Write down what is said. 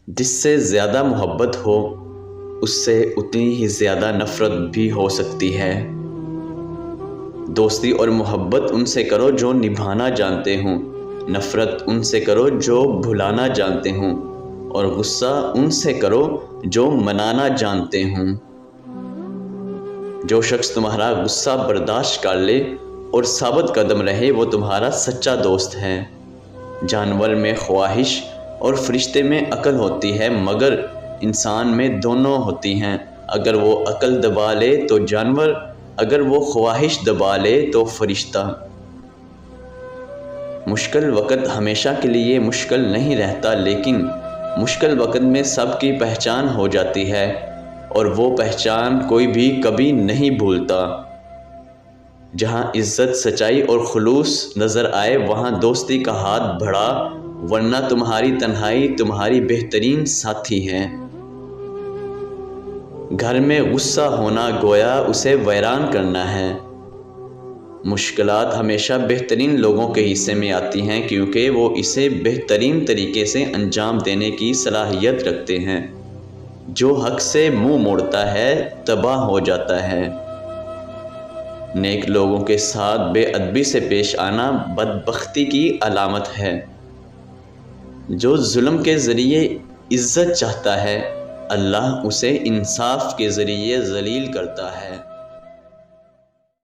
جس سے زیادہ محبت ہو اس سے اتنی ہی زیادہ نفرت بھی ہو سکتی ہے۔ دوستی اور محبت ان سے کرو جو نبھانا جانتے ہوں، نفرت ان سے کرو جو بھلانا جانتے ہوں، اور غصہ ان سے کرو جو منانا جانتے ہوں۔ جو شخص تمہارا غصہ برداشت کر لے اور ثابت قدم رہے وہ تمہارا سچا دوست ہے۔ جانور میں خواہش اور فرشتے میں عقل ہوتی ہے، مگر انسان میں دونوں ہوتی ہیں۔ اگر وہ عقل دبا لے تو جانور، اگر وہ خواہش دبا لے تو فرشتہ۔ مشکل وقت ہمیشہ کے لیے مشکل نہیں رہتا، لیکن مشکل وقت میں سب کی پہچان ہو جاتی ہے، اور وہ پہچان کوئی بھی کبھی نہیں بھولتا۔ جہاں عزت، سچائی اور خلوص نظر آئے وہاں دوستی کا ہاتھ بڑھا، ورنہ تمہاری تنہائی تمہاری بہترین ساتھی ہے۔ گھر میں غصہ ہونا گویا اسے ویران کرنا ہے۔ مشکلات ہمیشہ بہترین لوگوں کے حصے میں آتی ہیں کیونکہ وہ اسے بہترین طریقے سے انجام دینے کی صلاحیت رکھتے ہیں۔ جو حق سے منہ موڑتا ہے تباہ ہو جاتا ہے۔ نیک لوگوں کے ساتھ بے ادبی سے پیش آنا بدبختی کی علامت ہے۔ جو ظلم کے ذریعے عزت چاہتا ہے اللہ اسے انصاف کے ذریعے ذلیل کرتا ہے۔